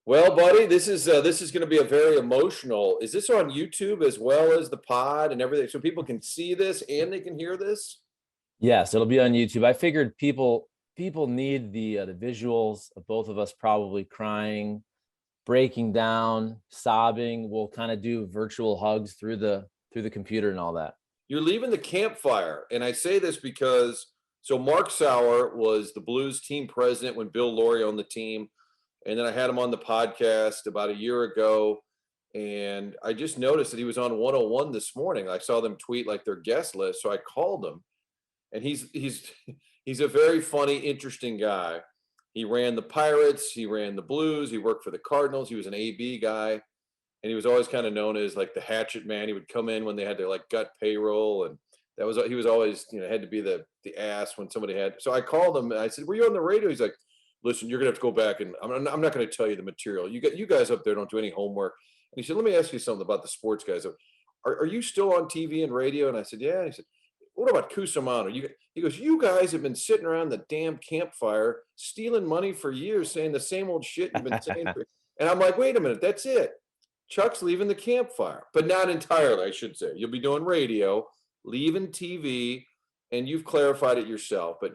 Well, buddy, this is going to be a very emotional. Is this on YouTube as well as the pod and everything, so people can see this and they can hear this? Yes, it'll be on YouTube. I figured people need the visuals of both of us probably crying, breaking down, sobbing. We'll kind of do virtual hugs through the computer and all that. You're leaving the campfire, and I say this because Mark Sauer was the Blues team president when Bill Laurie owned the team, and then I had him on the podcast about a year ago, and I just noticed that he was on 101 this morning. I saw them tweet like their guest list, so I called him, and he's he's a very funny, interesting guy. He ran the Pirates, he ran the Blues, he worked for the Cardinals, he was an AB guy, and he was always kind of known as like the hatchet man. He would come in when they had to like gut payroll, and that was he was always had to be the ass when somebody had. So I called him and I said, "Were you on the radio?" He's like, "Listen, you're gonna have to go back and I'm not going to tell you the material. You guys up there don't do any homework." And he said, "Let me ask you something about the sports guys. Are you still on TV and radio?" And I said, "Yeah." And he said, "What about Cusimano?" He goes, "You guys have been sitting around the damn campfire stealing money for years, saying the same old shit you've been saying." And I'm like, "Wait a minute, that's it. Chuck's leaving the campfire, but not entirely, I should say. You'll be doing radio, leaving TV, and you've clarified it yourself. But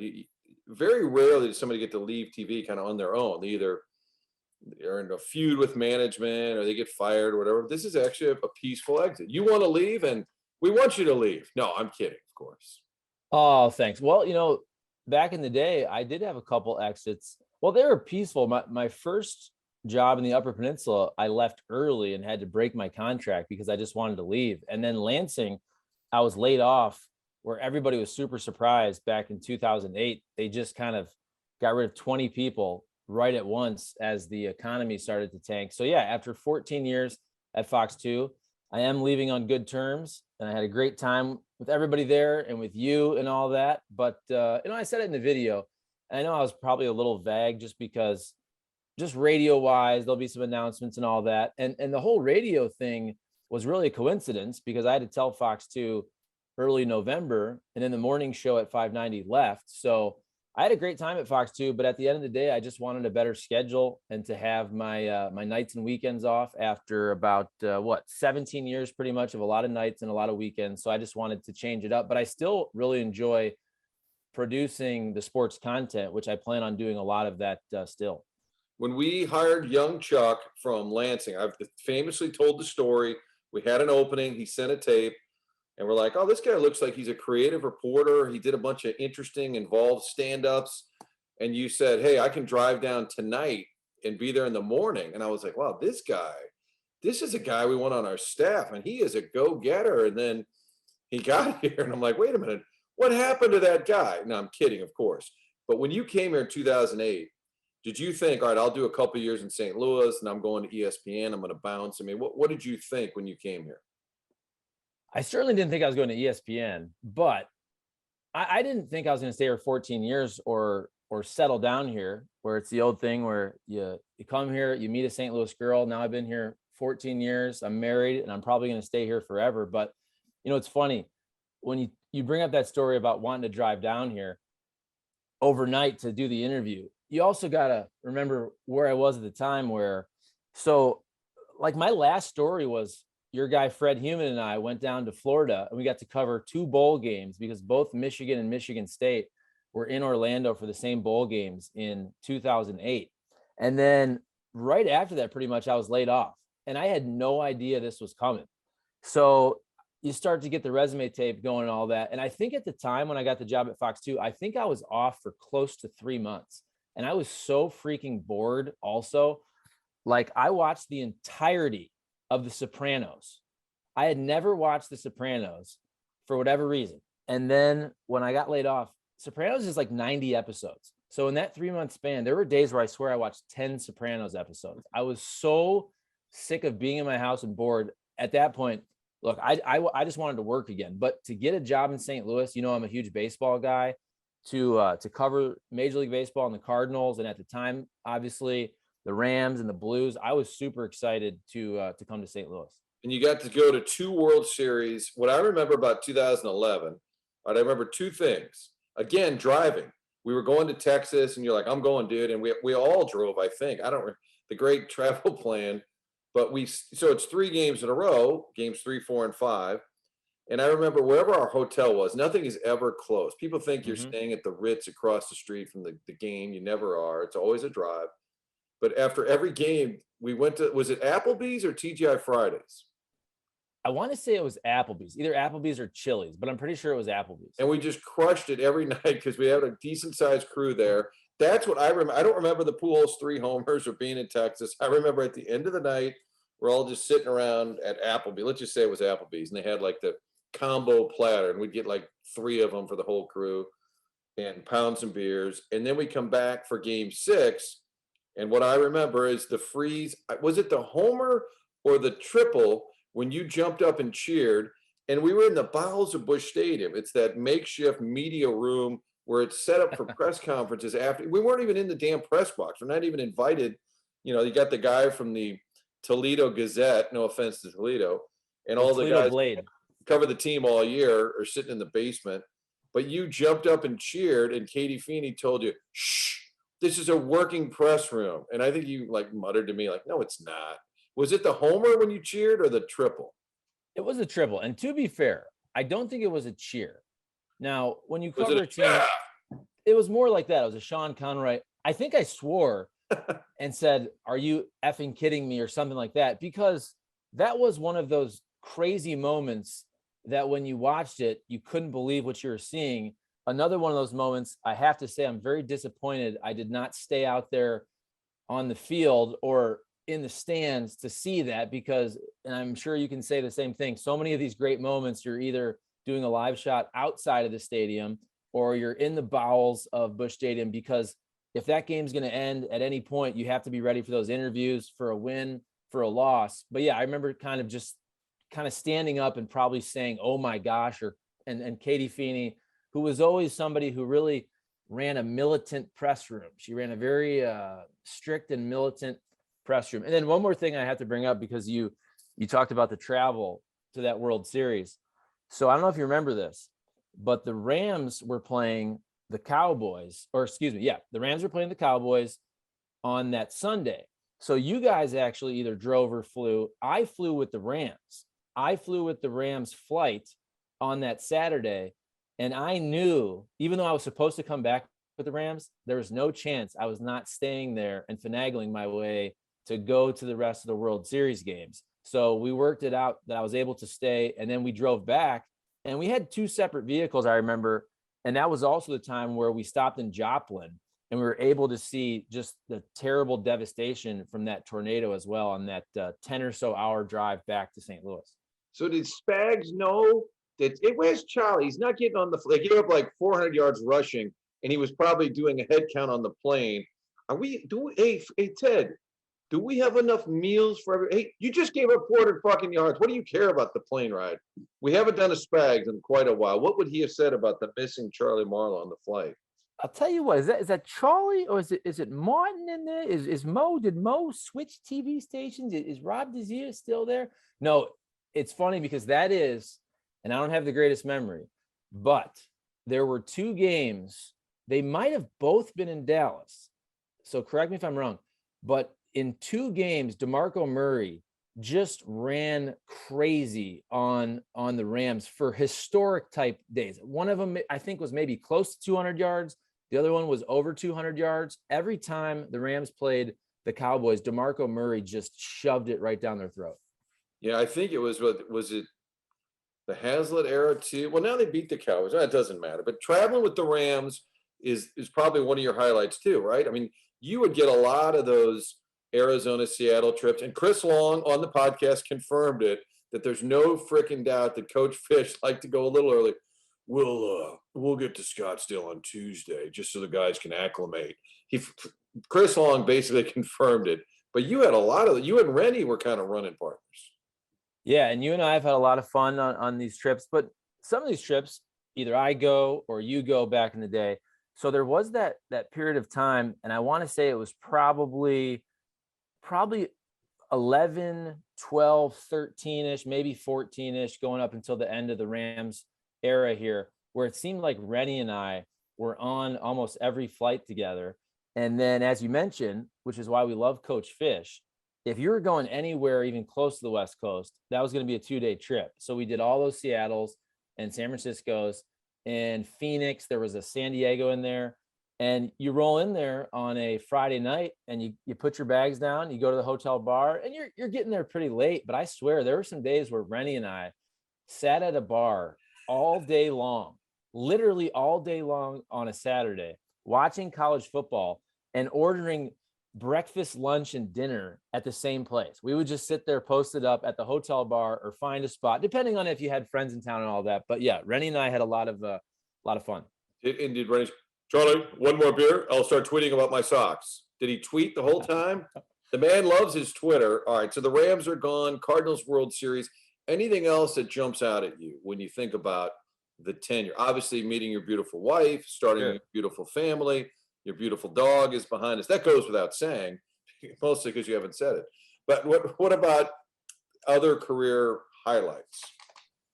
very rarely does somebody get to leave TV kind of on their own. They're in a feud with management or they get fired or whatever. This is actually a peaceful exit. You want to leave, and we want you to leave. No, I'm kidding, of course. Oh, thanks. Well, back in the day, I did have a couple exits. Well, they were peaceful. My first job in the Upper Peninsula, I left early and had to break my contract because I just wanted to leave. And then Lansing, I was laid off where everybody was super surprised back in 2008. They just kind of got rid of 20 people right at once as the economy started to tank. So yeah, after 14 years at Fox 2, I am leaving on good terms, and I had a great time with everybody there and with you and all that. But I said it in the video. And I know I was probably a little vague just because just radio wise, there'll be some announcements and all that. And the whole radio thing was really a coincidence because I had to tell Fox 2 early November, and then the morning show at 590 left. So I had a great time at Fox 2, but at the end of the day, I just wanted a better schedule and to have my my nights and weekends off after about 17 years pretty much of a lot of nights and a lot of weekends. So I just wanted to change it up, but I still really enjoy producing the sports content, which I plan on doing a lot of that still. When we hired young Chuck from Lansing, I've famously told the story. We had an opening, he sent a tape, and we're like, "Oh, this guy looks like he's a creative reporter. He did a bunch of interesting, involved stand-ups." And you said, "Hey, I can drive down tonight and be there in the morning." And I was like, "Wow, this is a guy we want on our staff, and he is a go-getter." And then he got here, and I'm like, "Wait a minute, what happened to that guy?" No, I'm kidding, of course. But when you came here in 2008, did you think, all right, I'll do a couple years in St. Louis and I'm going to ESPN, I'm going to bounce? I mean, what did you think when you came here? I certainly didn't think I was going to ESPN, but I didn't think I was going to stay here 14 years or settle down here, where it's the old thing where you come here, you meet a St. Louis girl. Now I've been here 14 years. I'm married, and I'm probably going to stay here forever. But it's funny when you bring up that story about wanting to drive down here overnight to do the interview. You also got to remember where I was at the time so like my last story was your guy, Fred Heumann, and I went down to Florida, and we got to cover 2 bowl games because both Michigan and Michigan State were in Orlando for the same bowl games in 2008. And then right after that, pretty much I was laid off, and I had no idea this was coming. So you start to get the resume tape going and all that. And I think at the time when I got the job at Fox 2, I think I was off for close to 3 months. And I was so freaking bored also. Like, I watched the entirety of The Sopranos. I had never watched The Sopranos for whatever reason. And then when I got laid off, Sopranos is like 90 episodes. So in that 3-month span, there were days where I swear I watched 10 Sopranos episodes. I was so sick of being in my house and bored. At that point, look, I just wanted to work again. But to get a job in St. Louis, I'm a huge baseball guy. To cover Major League Baseball and the Cardinals, and at the time, obviously, the Rams and the Blues, I was super excited to come to St. Louis. And you got to go to 2 World Series. What I remember about 2011, all right, I remember 2 things. Again, driving. We were going to Texas, and you're like, "I'm going, dude." And we all drove, I think. I don't the great travel plan. But so it's 3 games in a row, games 3, 4, and 5. And I remember wherever our hotel was, nothing is ever close. People think you're Mhm. staying at the Ritz across the street from the game. You never are. It's always a drive. But after every game, we went to, was it Applebee's or TGI Fridays? I want to say it was Applebee's, either Applebee's or Chili's, but I'm pretty sure it was Applebee's. And we just crushed it every night because we had a decent sized crew there. That's what I remember. I don't remember the Pujols 3 homers or being in Texas. I remember at the end of the night, we're all just sitting around at Applebee. Let's just say it was Applebee's, and they had like the combo platter, and we'd get like 3 of them for the whole crew and pound some beers. And then we come back for game 6. And what I remember is the freeze. Was it the homer or the triple when you jumped up and cheered? And we were in the bowels of Busch Stadium. It's that makeshift media room where it's set up for press conferences after. We weren't even in the damn press box. We're not even invited. You got the guy from the Toledo Gazette, no offense to Toledo, and all the Toledo guys Blade. cover the team all year are sitting in the basement. But you jumped up and cheered, and Katie Feeney told you, shh, this is a working press room. And I think you like muttered to me, like, no, it's not. Was it the homer when you cheered or the triple? It was a triple. And to be fair, I don't think it was a cheer. Now, when you Was cover it a team, it was more like that. It was a Sean Conroy. I think I swore and said, "Are you effing kidding me?" or something like that, because that was one of those crazy moments that when you watched it, you couldn't believe what you were seeing. Another one of those moments, I have to say, I'm very disappointed I did not stay out there on the field or in the stands to see that, because, and I'm sure you can say the same thing, so many of these great moments, you're either doing a live shot outside of the stadium or you're in the bowels of Busch Stadium, because if that game's going to end at any point, you have to be ready for those interviews, for a win, for a loss. But yeah, I remember kind of standing up and probably saying, "Oh my gosh," and Katie Feeney, who was always somebody who really ran a militant press room. She ran a very strict and militant press room. And then one more thing I have to bring up, because you talked about the travel to that World Series. So I don't know if you remember this, but the Rams were playing the Cowboys, or excuse me, yeah, the Rams were playing the Cowboys on that Sunday. So you guys actually either drove or flew. I flew with the Rams. I flew with the Rams flight on that Saturday. And I knew, even though I was supposed to come back with the Rams, there was no chance I was not staying there and finagling my way to go to the rest of the World Series games. So we worked it out that I was able to stay, and then we drove back, and we had 2 separate vehicles, I remember. And that was also the time where we stopped in Joplin, and we were able to see just the terrible devastation from that tornado as well on that 10 or so hour drive back to St. Louis. So did Spags know that where's Charlie? He's not getting on the. They gave up like 400 yards rushing, and he was probably doing a head count on the plane. Hey Ted, do we have enough meals for every? Hey, you just gave up 400 fucking yards. What do you care about the plane ride? We haven't done a Spags in quite a while. What would he have said about the missing Charlie Marlow on the flight? I'll tell you what, is that Charlie, or is it Martin in there? Did Mo switch TV stations? Is Rob Desir still there? No, it's funny because that is, and I don't have the greatest memory, but there were 2 games. They might have both been in Dallas. So correct me if I'm wrong, but in 2 games, DeMarco Murray just ran crazy on the Rams for historic type days. One of them, I think, was maybe close to 200 yards. The other one was over 200 yards. Every time the Rams played the Cowboys, DeMarco Murray just shoved it right down their throat. Yeah, I think it was it the Hazlitt era too? Well, now they beat the Cowboys. It doesn't matter. But traveling with the Rams is probably one of your highlights too, right? I mean, you would get a lot of those Arizona, Seattle trips. And Chris Long on the podcast confirmed it, that there's no freaking doubt that Coach Fish liked to go a little early. We'll get to Scottsdale on Tuesday just so the guys can acclimate. Chris Long basically confirmed it. But you had you and Rennie were kind of running partners. Yeah, and you and I have had a lot of fun on these trips, but some of these trips, either I go or you go back in the day. So there was that period of time, and I want to say it was probably 11, 12, 13-ish, maybe 14-ish, going up until the end of the Rams era here, where it seemed like Rennie and I were on almost every flight together. And then, as you mentioned, which is why we love Coach Fish, if you were going anywhere even close to the West Coast, that was going to be a 2-day trip. So we did all those Seattles and San Franciscos and Phoenix. There was a San Diego in there. And you roll in there on a Friday night and you put your bags down, you go to the hotel bar, and you're getting there pretty late. But I swear there were some days where Rennie and I sat at a bar all day long, literally all day long on a Saturday, watching college football and ordering breakfast, lunch, and dinner at the same place. We would just sit there posted up at the hotel bar or find a spot, depending on if you had friends in town and all that. But yeah, Rennie and I had a lot of fun. Did Rennie, Charlie, one more beer, I'll start tweeting about my socks. Did he tweet the whole time? The man loves his Twitter. All right, so the Rams are gone, Cardinals World Series. Anything else that jumps out at you when you think about the tenure? Obviously, meeting your beautiful wife, starting a beautiful family, your beautiful dog is behind us. That goes without saying, mostly because you haven't said it. But what about other career highlights?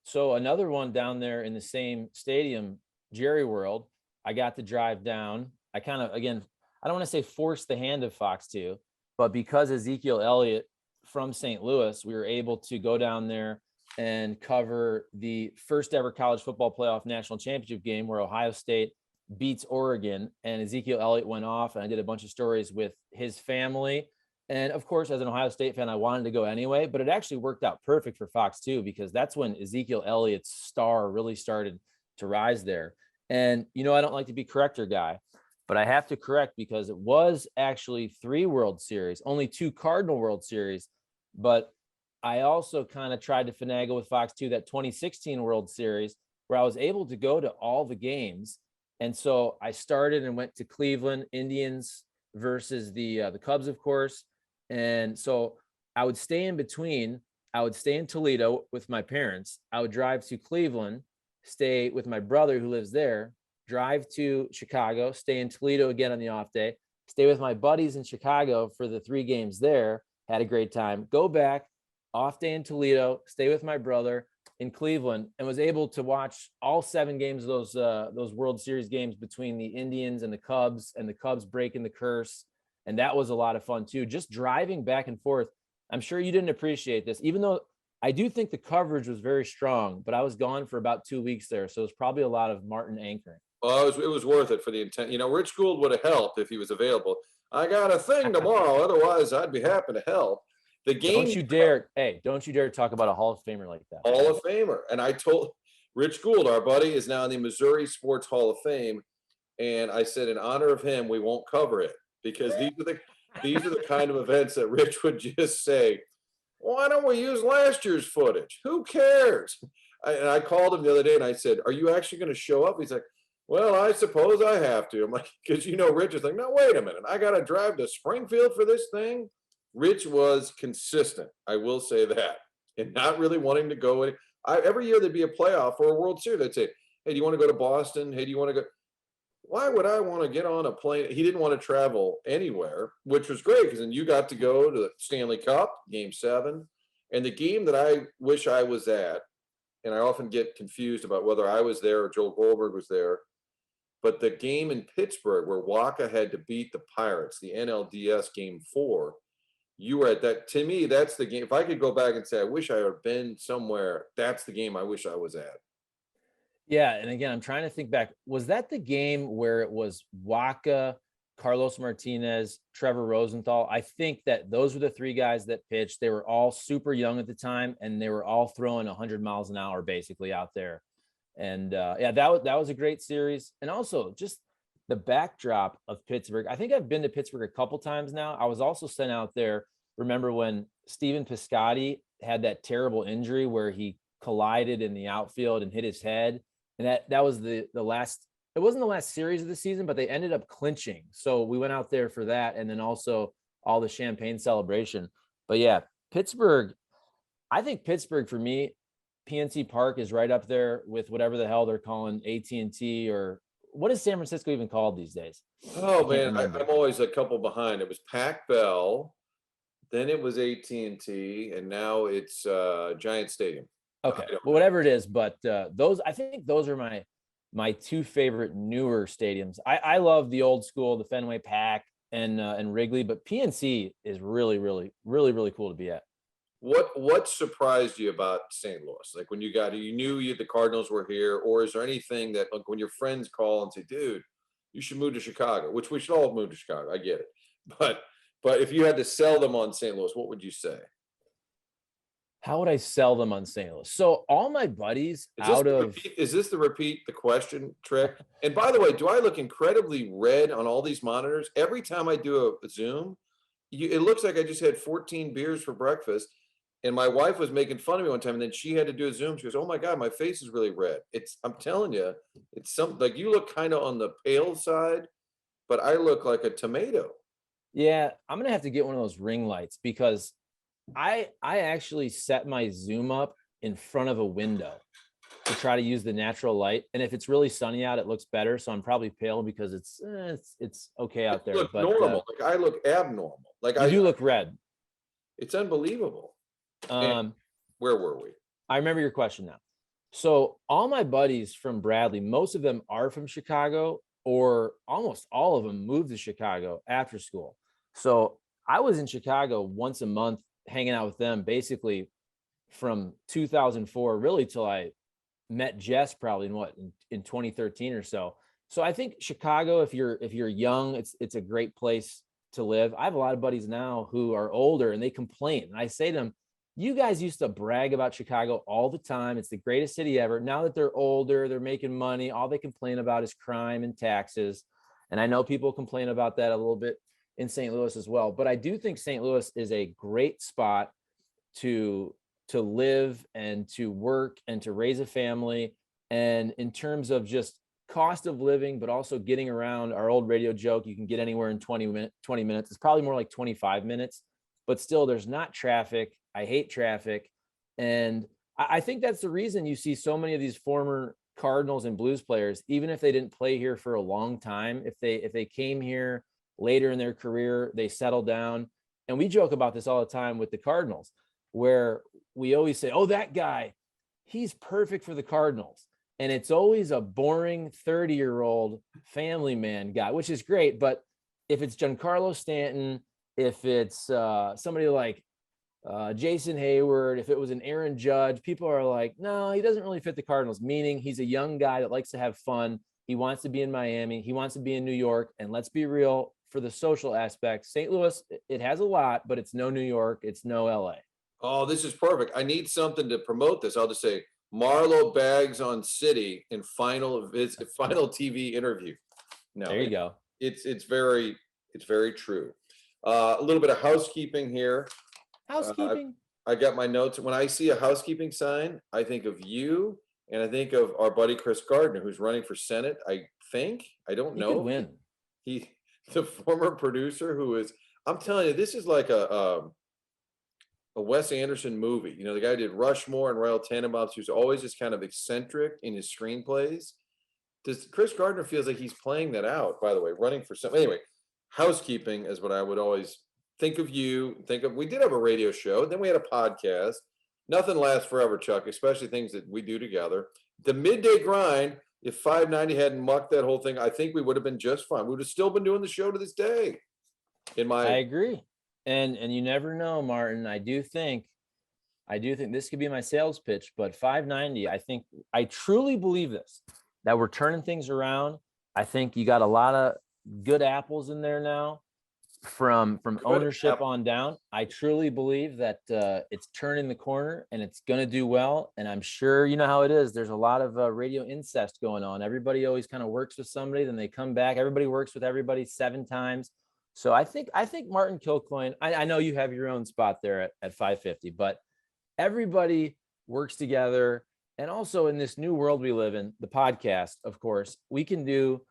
So another one down there in the same stadium, Jerry World, I got to drive down. I kind of, again, I don't want to say forced the hand of FOX2, but because Ezekiel Elliott from St. Louis, we were able to go down there and cover the first ever college football playoff national championship game where Ohio State beats Oregon, and Ezekiel Elliott went off, and I did a bunch of stories with his family. And of course, as an Ohio State fan, I wanted to go anyway, but it actually worked out perfect for FOX2 because that's when Ezekiel Elliott's star really started to rise there. And, you know, I don't like to be corrector guy, but I have to correct because it was actually 3 World Series, only 2 Cardinal World Series. But I also kind of tried to finagle with FOX2 that 2016 World Series where I was able to go to all the games. And so I started and went to Cleveland, Indians versus the Cubs, of course. And so I would stay in between. I would stay in Toledo with my parents. I would drive to Cleveland, stay with my brother who lives there, drive to Chicago, stay in Toledo again on the off day, stay with my buddies in Chicago for the 3 games there, had a great time, go back, off day in Toledo, stay with my brother in Cleveland, and was able to watch all 7 games of those World Series games between the Indians and the Cubs breaking the curse. And that was a lot of fun too. Just driving back and forth. I'm sure you didn't appreciate this, even though I do think the coverage was very strong, but I was gone for about 2 weeks there. So it was probably a lot of Martin anchoring. Well, it was worth it for the intent. You know, Rich Gould would have helped if he was available. I got a thing tomorrow. Otherwise, I'd be happy to help. The game. Don't you dare talk about a Hall of Famer like that. Hall of Famer. And I told Rich Gould, our buddy, is now in the Missouri Sports Hall of Fame. And I said, in honor of him, we won't cover it because these are the kind of events that Rich would just say, why don't we use last year's footage? Who cares? And I called him the other day and I said, are you actually going to show up? He's like, well, I suppose I have to. I'm like, because Rich is like, no, wait a minute. I got to drive to Springfield for this thing. Rich was consistent. I will say that. And not really wanting to go. Every year there'd be a playoff or a World Series. I'd say, hey, do you want to go to Boston? Hey, do you want to go? Why would I want to get on a plane? He didn't want to travel anywhere, which was great because then you got to go to the Stanley Cup, Game 7. And the game that I wish I was at, and I often get confused about whether I was there or Joel Goldberg was there, but the game in Pittsburgh where Waka had to beat the Pirates, the NLDS Game 4, you were at that. To me, that's the game. If I could go back and say, I wish I had been somewhere, that's the game I wish I was at. Yeah. And again, I'm trying to think back. Was that the game where it was Waka, Carlos Martinez, Trevor Rosenthal? I think that those were the 3 guys that pitched. They were all super young at the time, and they were all throwing 100 miles an hour basically out there. And yeah, that was a great series. And also just the backdrop of Pittsburgh. I think I've been to Pittsburgh a couple times now. I was also sent out there. Remember when Stephen Piscotty had that terrible injury where he collided in the outfield and hit his head? And that was the last, it wasn't the last series of the season, but they ended up clinching. So we went out there for that. And then also all the champagne celebration. But yeah, Pittsburgh, I think Pittsburgh for me, PNC Park is right up there with whatever the hell they're calling AT&T, or what is San Francisco even called these days? Oh man, I'm always a couple behind. It was Pac Bell, then it was AT&T, and now it's Giant Stadium. Okay, well, whatever it is, but I think those are my 2 favorite newer stadiums. I love the old school, the Fenway Pack, and Wrigley, but PNC is really, really, really, really cool to be at. What surprised you about St. Louis? Like when you knew the Cardinals were here, or is there anything that, like, when your friends call and say, "Dude, you should move to Chicago," which we should all move to Chicago. I get it, but if you had to sell them on St. Louis, what would you say? How would I sell them on St. Louis? So all my buddies Is this the repeat the question trick? And by the way, do I look incredibly red on all these monitors? Every time I do a Zoom, it looks like I just had 14 beers for breakfast. And my wife was making fun of me one time, and then she had to do a Zoom. She goes, "Oh my God, my face is really red." I'm telling you, it's something like you look kind of on the pale side, but I look like a tomato. Yeah, I'm gonna have to get one of those ring lights because I actually set my Zoom up in front of a window to try to use the natural light. And if it's really sunny out, it looks better. So I'm probably pale because it's okay out there. Look But normal. Like I look abnormal. Like you do look red. It's unbelievable. And where were we? I remember your question now. So all my buddies from Bradley, most of them are from Chicago, or almost all of them moved to Chicago after school. So I was in Chicago once a month hanging out with them basically from 2004 really till I met Jess probably in 2013 or so. So I think Chicago, if you're young, it's a great place to live. I have a lot of buddies now who are older and they complain. And I say to them, you guys used to brag about Chicago all the time. It's the greatest city ever. Now that they're older, they're making money. All they complain about is crime and taxes. And I know people complain about that a little bit in St. Louis as well. But I do think St. Louis is a great spot to live and to work and to raise a family. And in terms of just cost of living, but also getting around, our old radio joke, you can get anywhere in 20 minutes. It's probably more like 25 minutes, but still there's not traffic. I hate traffic. And I think that's the reason you see so many of these former Cardinals and Blues players, even if they didn't play here for a long time, if they came here later in their career, they settled down. And we joke about this all the time with the Cardinals, where we always say, "Oh, that guy, he's perfect for the Cardinals." And it's always a boring 30-year-old family man guy, which is great. But if it's Giancarlo Stanton, if it's somebody like Jason Hayward, if it was an Aaron Judge, people are like, "No, he doesn't really fit the Cardinals," meaning he's a young guy that likes to have fun. He wants to be in Miami. He wants to be in New York. And let's be real, for the social aspect, St. Louis, it has a lot, but it's no New York. It's no LA. Oh, this is perfect. I need something to promote this. I'll just say Marlow bags on City in final TV interview. No, there you go. It's very true. A little bit of housekeeping here. Housekeeping. I got my notes. When I see a housekeeping sign, I think of you, and I think of our buddy Chris Gardner, who's running for Senate. I don't know. He could win. He, the former producer, who is. I'm telling you, this is like a Wes Anderson movie. You know, the guy who did Rushmore and Royal Tenenbaums, who's always just kind of eccentric in his screenplays. Does Chris Gardner feels like he's playing that out, by the way, running for some. Anyway, housekeeping is what I would always think of you. We did have a radio show. Then we had a podcast. Nothing lasts forever, Chuck, especially things that we do together. The midday grind, if 590 hadn't mucked that whole thing, I think we would have been just fine. We would have still been doing the show to this day. I agree. And you never know, Martin. I do think this could be my sales pitch, but 590, I truly believe this, that we're turning things around. I think you got a lot of good apples in there now from ownership on down. I truly believe that it's turning the corner and it's going to do well. And I'm sure you know how it is. There's a lot of radio incest going on. Everybody always kind of works with somebody, then they come back. Everybody works with everybody 7 times. So I think Martin Kilcoyne, I know you have your own spot there at 550, but everybody works together. And also in this new world we live in, the podcast, of course, we can do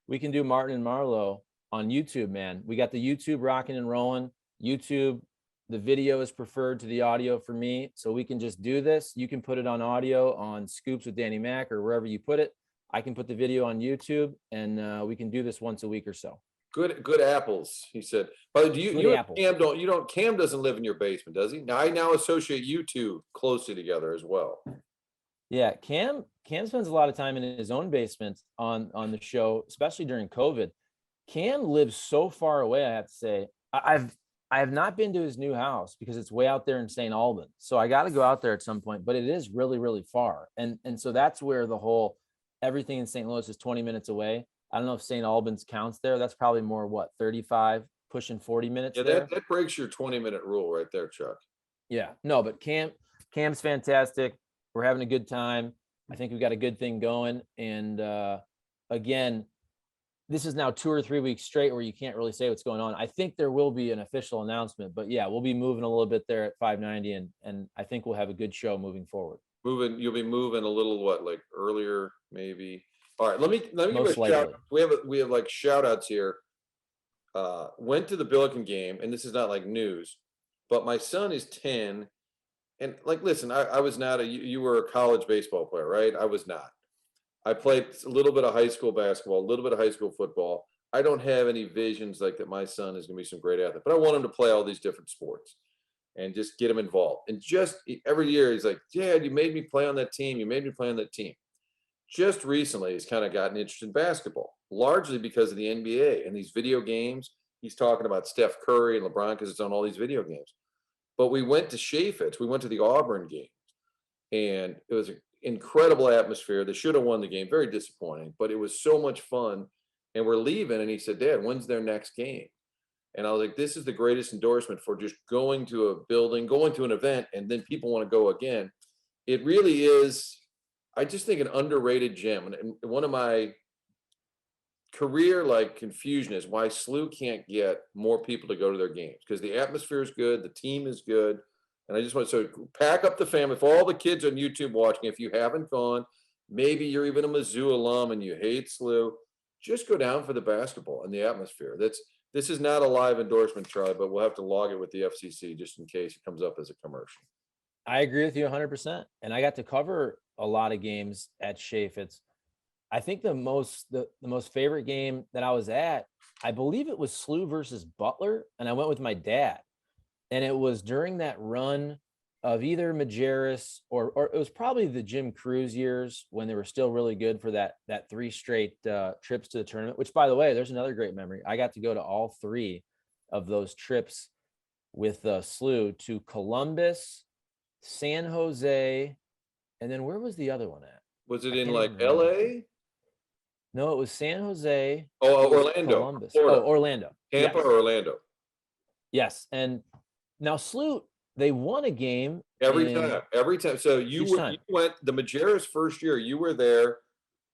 Martin and Marlow on YouTube, man. We got the YouTube rocking and rolling. YouTube, the video is preferred to the audio for me. So we can just do this. You can put it on audio on Scoops with Danny Mac or wherever you put it. I can put the video on YouTube, and we can do this once a week or so. Good apples, he said. But Cam doesn't live in your basement, does he? Now I associate you two closely together as well. Yeah, Cam spends a lot of time in his own basement on the show, especially during COVID. Cam lives so far away, I have to say. I have not been to his new house because it's way out there in St. Albans. So I got to go out there at some point, but it is really, really far. And so that's where the whole everything in St. Louis is 20 minutes away. I don't know if St. Albans counts there. That's probably more 35, pushing 40 minutes Yeah, there. that breaks your 20-minute rule right there, Chuck. Yeah, no, but Cam's fantastic. We're having a good time. I think we've got a good thing going. And again, this is now 2 or 3 weeks straight where you can't really say what's going on. I think there will be an official announcement, but yeah, we'll be moving a little bit there at 590, and I think we'll have a good show moving forward. You'll be moving a little like earlier, maybe. All right, let me give Most a shout. likely. We have like shout outs here. Went to the Billiken game, and this is not like news, but my son is 10. And like, listen, I was not you were a college baseball player, right? I was not. I played a little bit of high school basketball, a little bit of high school football. I don't have any visions like that my son is going to be some great athlete, but I want him to play all these different sports and just get him involved. And just every year he's like, Dad, you made me play on that team. You made me play on that team. Just recently, he's kind of gotten interested in basketball, largely because of the NBA and these video games. He's talking about Steph Curry and LeBron because it's on all these video games. But we went to Chaffetz. We went to the Auburn game, and it was an incredible atmosphere. They should have won the game. Very disappointing, but it was so much fun. And we're leaving, and he said, Dad, when's their next game? And I was like, this is the greatest endorsement for just going to a building, going to an event, and then people want to go again. It really is, I just think, an underrated gym. And one of my career like confusion is why SLU can't get more people to go to their games, because the atmosphere is good, the team is good. And I just want to pack up the family. For all the kids on YouTube watching, if you haven't gone, maybe you're even a Mizzou alum and you hate SLU, just go down for the basketball and the atmosphere. This is not a live endorsement, Charlie, but we'll have to log it with the FCC just in case it comes up as a commercial. I agree with you 100%. And I got to cover a lot of games at Chaffetz. I think the most favorite game that I was at, I believe it was SLU versus Butler, and I went with my dad. And it was during that run of either Majerus or it was probably the Jim Cruz years when they were still really good for that 3 straight trips to the tournament, which, by the way, there's another great memory. I got to go to all 3 of those trips with SLU to Columbus, San Jose, and then where was the other one at? Was it in like LA? No, it was San Jose. Oh, Orlando. Columbus. Florida. Oh, Orlando. Tampa yes. or Orlando? Yes. And now SLU, they won a game every time. So you went the Majerus first year. You were there.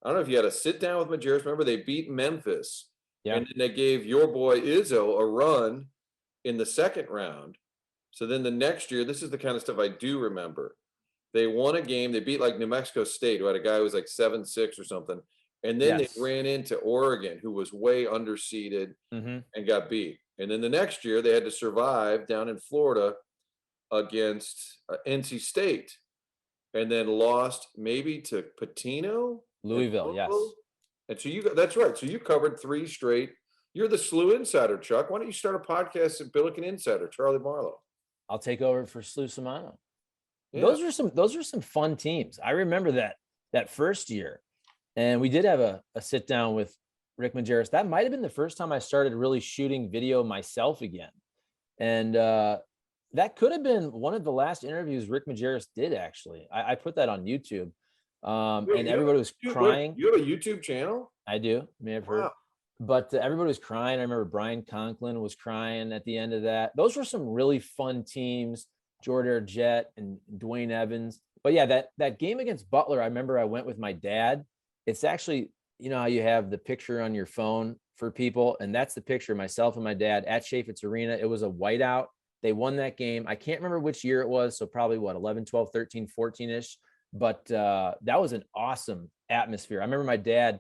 I don't know if you had a sit down with Majerus. Remember, they beat Memphis, and then they gave your boy Izzo a run in the second round. So then the next year, this is the kind of stuff I do remember. They won a game. They beat like New Mexico State, who had a guy who was like 7'6" or something, and then they ran into Oregon, who was way underseeded and got beat. And then the next year, they had to survive down in Florida against NC State, and then lost maybe to Patino, Louisville. Yes. And so that's right. So you covered 3 straight. You're the SLU insider, Chuck. Why don't you start a podcast at Billiken Insider, Charlie Marlow? I'll take over for SLU Samano. Yeah. Those are some fun teams. I remember that first year, and we did have a sit down with Rick Majerus. That might have been the first time I started really shooting video myself again. And that could have been one of the last interviews Rick Majerus did, actually. I put that on YouTube. And everybody was crying. You have a YouTube channel? I do. You may have heard. But everybody was crying. I remember Brian Conklin was crying at the end of that. Those were some really fun teams, Jordan Jett and Dwayne Evans. But yeah, that game against Butler, I remember I went with my dad. It's actually, you know how you have the picture on your phone for people, and that's the picture, myself and my dad at Chaffetz Arena. It was a whiteout. They won that game. I can't remember which year it was, so probably 11, 12, 13, 14-ish. But that was an awesome atmosphere. I remember my dad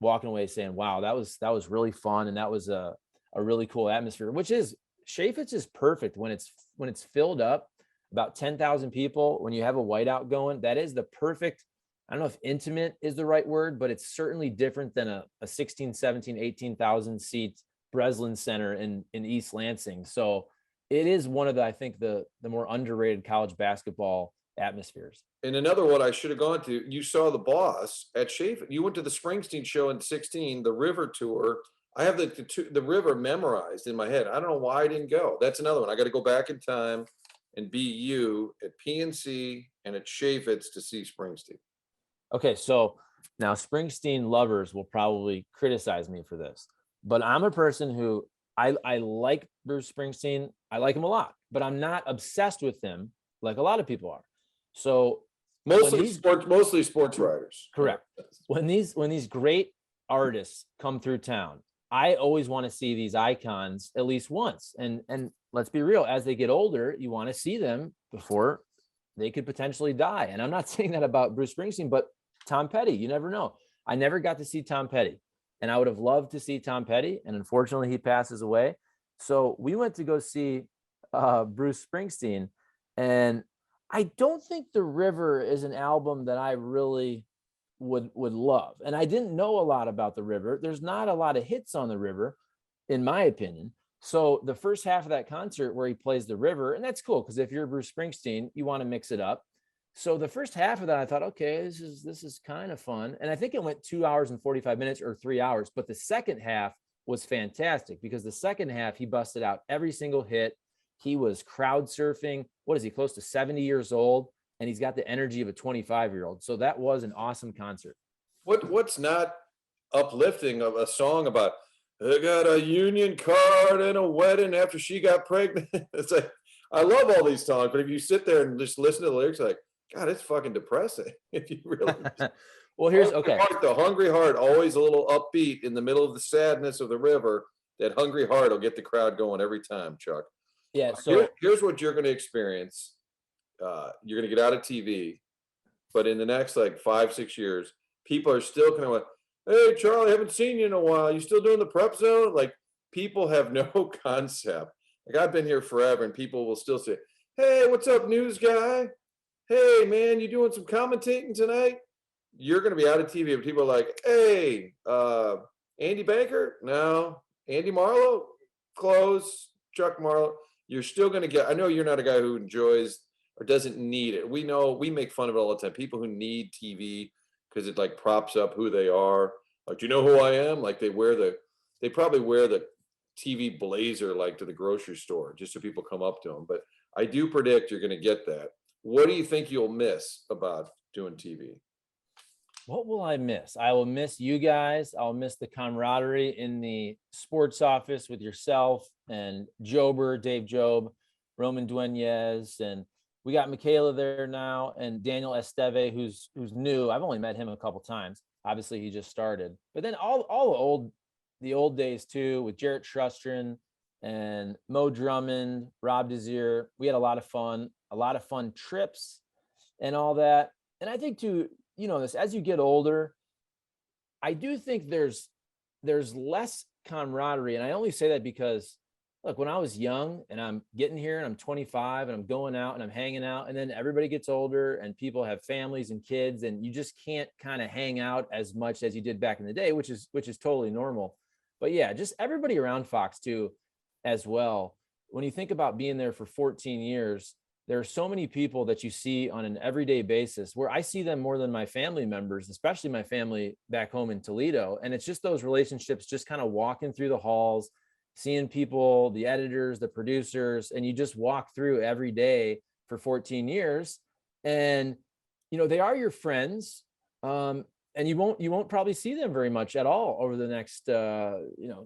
walking away saying, wow, that was really fun, and that was a really cool atmosphere, which is, Chaffetz is perfect when it's filled up, about 10,000 people. When you have a whiteout going, that is the perfect, I don't know if intimate is the right word, but it's certainly different than a 16, 17, 18,000 seat Breslin Center in East Lansing. So it is one of I think the more underrated college basketball atmospheres. And another one I should have gone to, you saw the boss at Chaffetz. You went to the Springsteen show in 16, the River Tour I have the river memorized in my head. I don't know why I didn't go. That's another one. I got to go back in time and be you at PNC and at Chaffetz to see Springsteen. Okay, so now Springsteen lovers will probably criticize me for this, but I'm a person who I like Bruce Springsteen. I like him a lot, but I'm not obsessed with him like a lot of people are. So mostly sports writers. Correct. When these great artists come through town, I always want to see these icons at least once. And let's be real, as they get older, you want to see them before they could potentially die. And I'm not saying that about Bruce Springsteen, but Tom Petty, you never know. I never got to see Tom Petty, and I would have loved to see Tom Petty. And unfortunately, he passes away. So we went to go see Bruce Springsteen, and I don't think The River is an album that I really would love. And I didn't know a lot about The River. There's not a lot of hits on The River, in my opinion. So the first half of that concert where he plays The River, and that's cool because if you're Bruce Springsteen, you want to mix it up. So the first half of that, I thought, okay, this is kind of fun. And I think it went 2 hours and 45 minutes or 3 hours. But the second half was fantastic because the second half, he busted out every single hit. He was crowd surfing. What is he, close to 70 years old? And he's got the energy of a 25-year-old. So that was an awesome concert. What's not uplifting of a song about, I got a union card and a wedding after she got pregnant? It's like, I love all these songs, but if you sit there and just listen to the lyrics, like, God, it's fucking depressing. If you really well, here's okay. The hungry heart, always a little upbeat in the middle of the sadness of The River. That hungry heart will get the crowd going every time, Chuck. Yeah. So here's what you're going to experience. You're going to get out of TV, but in the next like 5-6 years, people are still kind of like, hey, Charlie, I haven't seen you in a while. You still doing the prep zone? Like, people have no concept. Like, I've been here forever, and people will still say, hey, what's up, news guy? Hey, man, you doing some commentating tonight? You're going to be out of TV, and people are like, hey, Andy Baker? No. Andy Marlow? Close. Chuck Marlow? You're still going to get, I know you're not a guy who enjoys or doesn't need it. We know, we make fun of it all the time. People who need TV because it like props up who they are. Like, do you know who I am? Like they probably wear the TV blazer like to the grocery store just so people come up to them. But I do predict you're going to get that. What do you think you'll miss about doing TV? What will I miss? I will miss you guys. I'll miss the camaraderie in the sports office with yourself and Jober, Dave Job, Roman Dueñez, and we got Michaela there now, and Daniel Esteve, who's new. I've only met him a couple times. Obviously, he just started. But then all the old days too, with Jarrett Shrustrin and Mo Drummond, Rob Desir. We had a lot of fun trips and all that. And I think too, you know, this as you get older, I do think there's less camaraderie. And I only say that because look, when I was young and I'm getting here and I'm 25 and I'm going out and I'm hanging out, and then everybody gets older and people have families and kids, and you just can't kind of hang out as much as you did back in the day, which is totally normal. But yeah, just everybody around Fox too, as well. When you think about being there for 14 years, there are so many people that you see on an everyday basis where I see them more than my family members, especially my family back home in Toledo. And it's just those relationships, just kind of walking through the halls, seeing people, the editors, the producers, and you just walk through every day for 14 years. And, you know, they are your friends. And you won't probably see them very much at all over the next,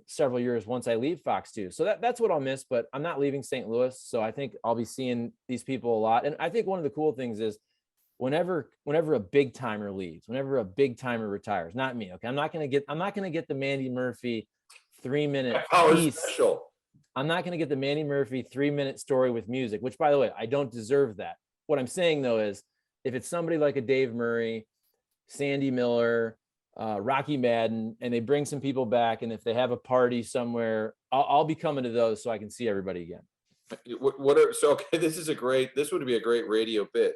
several years once I leave Fox 2. So that's what I'll miss, but I'm not leaving St. Louis. So I think I'll be seeing these people a lot. And I think one of the cool things is whenever a big timer leaves, whenever a big timer retires, not me. Okay. I'm not going to get the Mandy Murphy 3-minute piece. Special. I'm not going to get the Mandy Murphy 3-minute story with music, which by the way, I don't deserve that. What I'm saying though, is if it's somebody like a Dave Murray, Sandy Miller, Rocky Madden, and they bring some people back, and if they have a party somewhere, I'll be coming to those so I can see everybody again. Okay, this would be a great radio bit.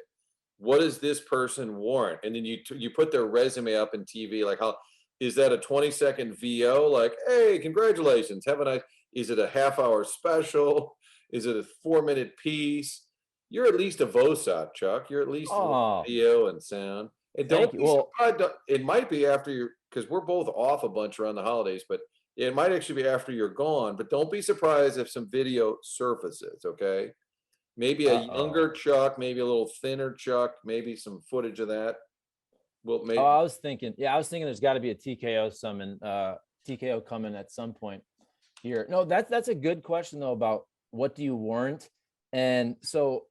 What does this person warrant? And then you put their resume up in TV, like how is that a 20-second VO? Like, hey, congratulations, have a nice. Is it a half-hour special? Is it a 4-minute piece? You're at least a VOSOT, Chuck. You're at least video and sound. And don't be surprised. It might be after because we're both off a bunch around the holidays, but It might actually be after you're gone, but don't be surprised if some video surfaces, okay? Maybe a younger Uh-oh. Chuck, maybe a little thinner Chuck, maybe some footage of that. Well, Oh, maybe. I was thinking there's got to be a TKO coming at some point here. No, that's a good question though about what do you warrant? And so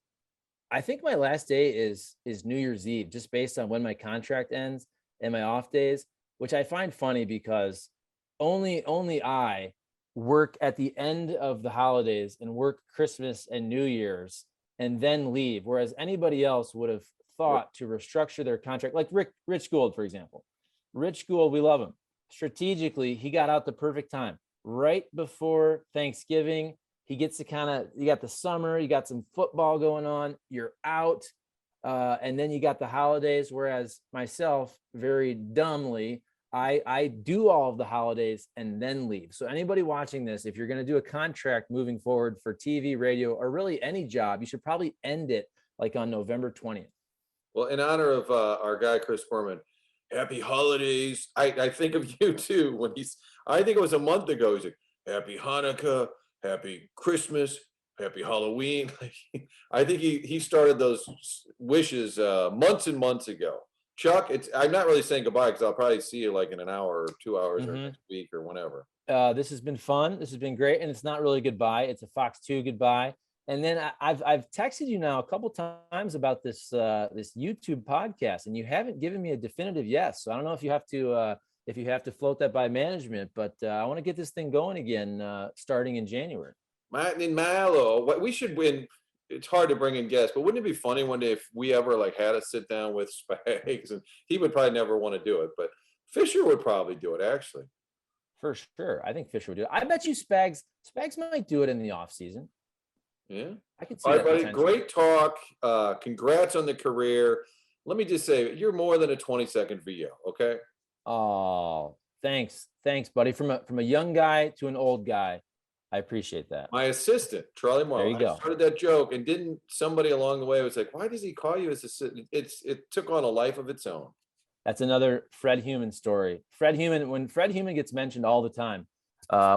I think my last day is New Year's Eve, just based on when my contract ends and my off days, which I find funny because only I work at the end of the holidays and work Christmas and New Year's and then leave, whereas anybody else would have thought to restructure their contract, like Rich Gould, for example. Rich Gould, we love him. Strategically, he got out the perfect time, right before Thanksgiving. He gets to you got the summer, you got some football going on, you're out, and then you got the holidays. Whereas myself, very dumbly, I do all of the holidays and then leave. So anybody watching this, if you're going to do a contract moving forward for TV, radio, or really any job, you should probably end it like on November 20th. Well, in honor of our guy Chris Berman, happy holidays. I think of you too when I think it was a month ago. He's like, happy Hanukkah, happy Christmas, happy Halloween. I think he started those wishes months and months ago. Chuck, I'm not really saying goodbye because I'll probably see you like in an hour or 2 hours or next week or whenever. This has been fun. This has been great, and it's not really goodbye. It's a FOX2 goodbye. And then I've texted you now a couple times about this YouTube podcast, and you haven't given me a definitive yes. So I don't know if you have to float that by management, but I want to get this thing going again starting in January. Martin and Marlow, what we should win. It's hard to bring in guests, but wouldn't it be funny one day if we ever like had to sit down with Spags, and he would probably never want to do it, but Fisher would probably do it actually. For sure. I think Fisher would do it. I bet you Spags might do it in the off season. Yeah. I could see All right, that. buddy. Great talk. Congrats on the career. Let me just say, you're more than a 20-second VO. Okay. Oh, thanks, buddy. From a young guy to an old guy, I appreciate that. My assistant, Charlie Marlow. There you go. I started that joke, and didn't somebody along the way was like, "Why does he call you his assistant?" It took on a life of its own. That's another Fred Human story. When Fred Human gets mentioned all the time,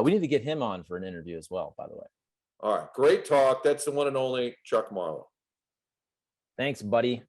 we need to get him on for an interview as well, by the way. All right. Great talk. That's the one and only Chuck Marlow. Thanks, buddy.